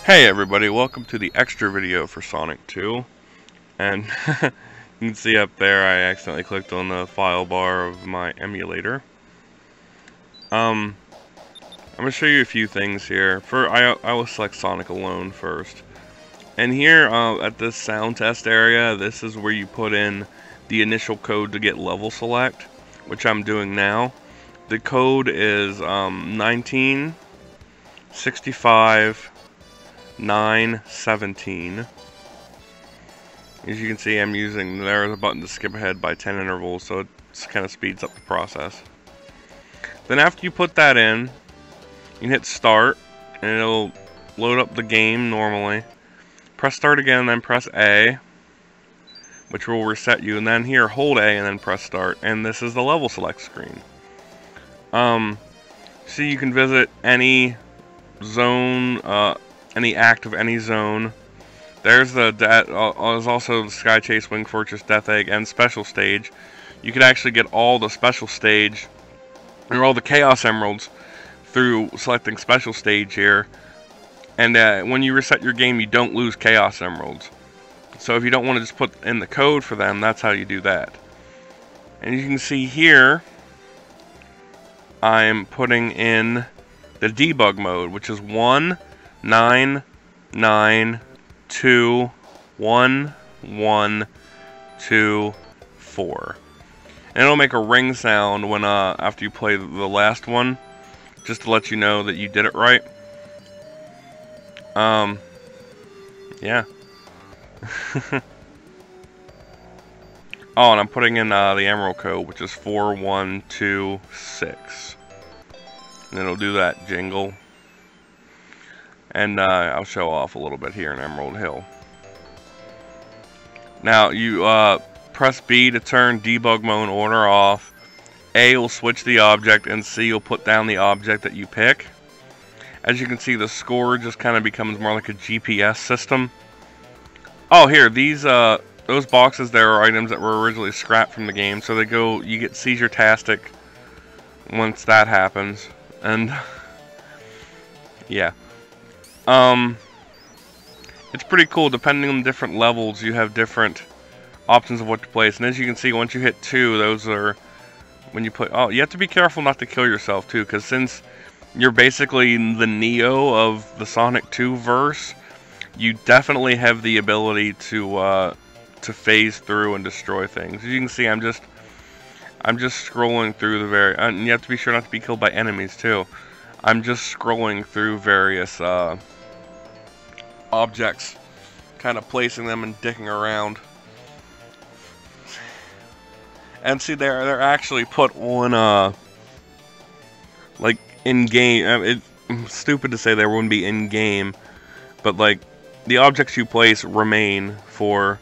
Hey everybody, welcome to the extra video for Sonic 2. And you can see up there I accidentally clicked on the file bar of my emulator. I'm going to show you a few things here. I will select Sonic Alone first. And here at this sound test area, this is where you put in the initial code to get level select, which I'm doing now. The code is 1965 917. As you can see, I'm using there's a button to skip ahead by 10 intervals, so it kind of speeds up the process. Then after you put that in, you can hit start and it'll load up the game normally. Press start again, then press A, which will reset you, and then here hold A and then press start, and this is the level select screen. So you can visit any zone, any act of any zone. There's there's also the Sky Chase, Wing Fortress, Death Egg, and Special Stage. You can actually get all the Special Stage, or all the Chaos Emeralds, through selecting Special Stage here. And when you reset your game, you don't lose Chaos Emeralds. So if you don't want to just put in the code for them, that's how you do that. And you can see here, I'm putting in the debug mode, which is 199211124, and it'll make a ring sound when after you play the last one, just to let you know that you did it right. Yeah. Oh, and I'm putting in the emerald code, which is 4126. And it'll do that jingle. And I'll show off a little bit here in Emerald Hill. Now, you press B to turn debug mode order off. A will switch the object, and C will put down the object that you pick. As you can see, the score just kind of becomes more like a GPS system. Oh, here, these those boxes there are items that were originally scrapped from the game, so they go, you get seizure-tastic once that happens. And yeah, it's pretty cool. Depending on different levels, you have different options of what to place. And as you can see, once you hit 2, those are when you put. Oh, you have to be careful not to kill yourself too, because since you're basically the Neo of the Sonic 2 verse, you definitely have the ability to phase through and destroy things. As you can see, I'm just scrolling through the and you have to be sure not to be killed by enemies too. I'm just scrolling through various objects, kind of placing them and dicking around. And see, they're actually put on like in game. It's stupid to say they wouldn't be in game, but like the objects you place remain for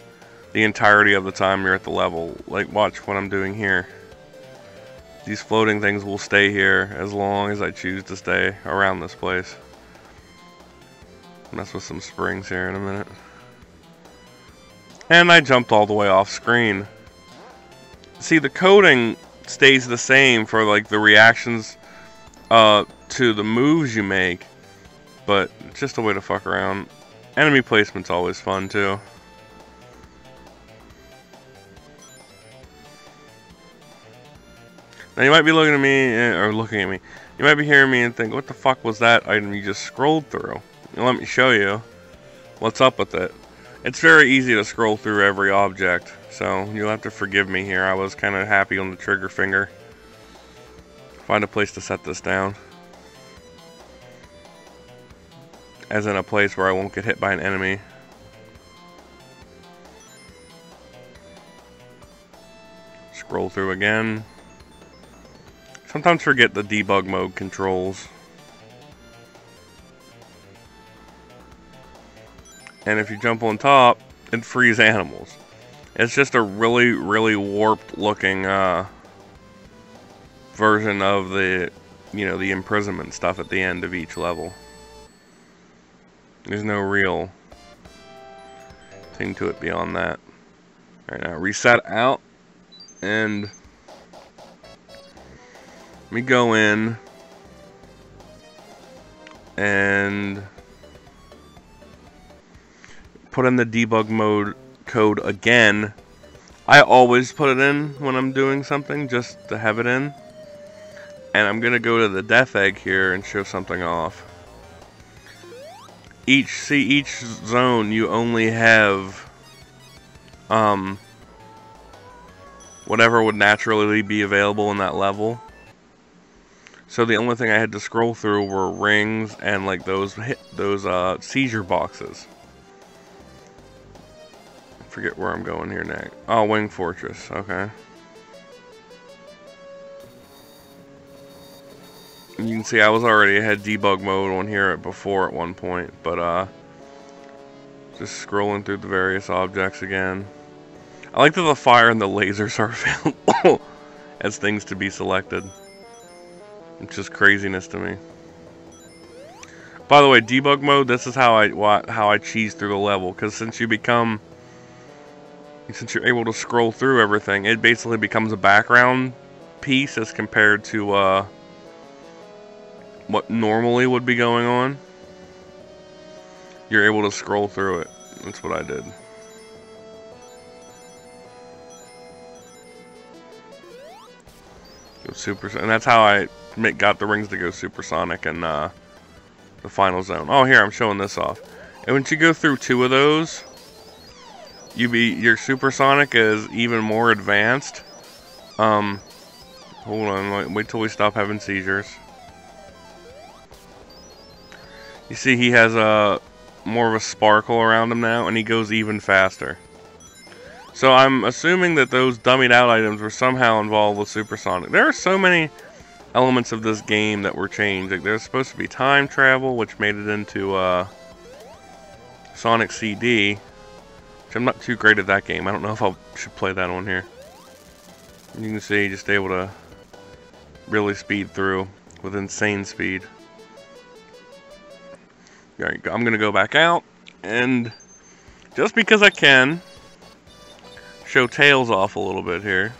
the entirety of the time you're at the level. Like, watch what I'm doing here. These floating things will stay here as long as I choose to stay around this place. Mess with some springs here in a minute. And I jumped all the way off screen. See, the coding stays the same for like the reactions to the moves you make, but it's just a way to fuck around. Enemy placement's always fun too. Now you might be looking at me, or looking at me. You might be hearing me and think, what the fuck was that item you just scrolled through? Let me show you what's up with it. It's very easy to scroll through every object, so you'll have to forgive me here. I was kind of happy on the trigger finger. Find a place to set this down. As in a place where I won't get hit by an enemy. Scroll through again. Sometimes forget the debug mode controls. And if you jump on top, it frees animals. It's just a really, really warped looking version of the, the imprisonment stuff at the end of each level. There's no real thing to it beyond that. Alright, now reset out, and let me go in and put in the debug mode code again. I always put it in when I'm doing something, just to have it in. And I'm gonna go to the death egg here and show something off. Each zone you only have whatever would naturally be available in that level. So the only thing I had to scroll through were rings and like those seizure boxes. Forget where I'm going here next. Oh, Wing Fortress. Okay. And you can see I had debug mode on here before at one point, but just scrolling through the various objects again. I like that the fire and the lasers are available as things to be selected. It's just craziness to me. By the way, debug mode, this is how I cheese through the level, because since you're able to scroll through everything, it basically becomes a background piece as compared to what normally would be going on. You're able to scroll through it. That's what I did. Go super, and that's how I got the rings to go supersonic and the final zone. Oh, here I'm showing this off. And once you go through 2 of those, your supersonic is even more advanced. Hold on, wait till we stop having seizures. You see, he has more of a sparkle around him now, and he goes even faster. So I'm assuming that those dummied out items were somehow involved with supersonic. There are so many elements of this game that were changed. Like, there's supposed to be time travel, which made it into Sonic CD, which I'm not too great at that game. I don't know if I should play that on here. You can see, just able to really speed through with insane speed. Alright, I'm gonna go back out, and just because I can, show Tails off a little bit here.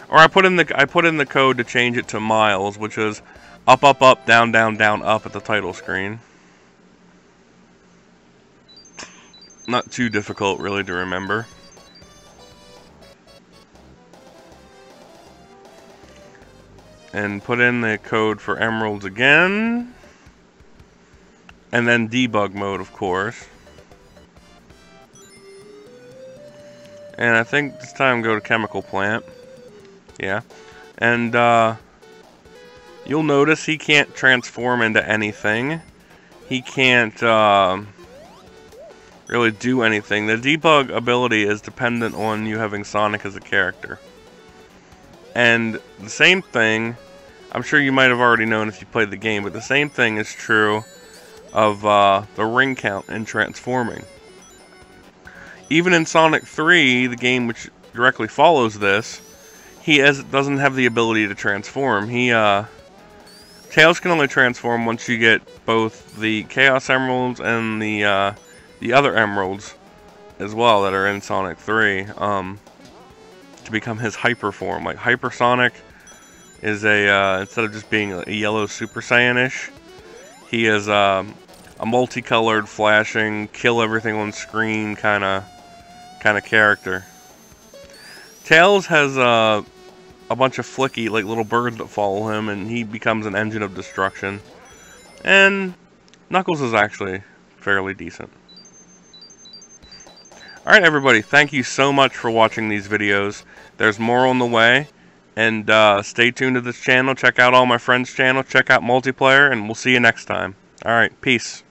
Or I put in the code to change it to miles, which is up, up, up, down, down, down, up at the title screen. Not too difficult, really, to remember. And put in the code for emeralds again. And then debug mode, of course. And I think this time go to chemical plant. Yeah. And you'll notice he can't transform into anything. He can't really do anything. The debug ability is dependent on you having Sonic as a character. And the same thing, I'm sure you might have already known if you played the game, but the same thing is true of the ring count in transforming. Even in Sonic 3, the game which directly follows this, he doesn't have the ability to transform. Tails can only transform once you get both the Chaos Emeralds and the other emeralds as well that are in Sonic 3. To become his hyper form. Like Hypersonic is instead of just being a yellow Super Saiyan-ish, he is a multicolored, flashing, kill everything on screen kind of character. Tails has a bunch of flicky, like little birds that follow him, and he becomes an engine of destruction. And Knuckles is actually fairly decent. Alright everybody, thank you so much for watching these videos. There's more on the way, and stay tuned to this channel. Check out all my friends' channel, check out multiplayer, and we'll see you next time. Alright, peace.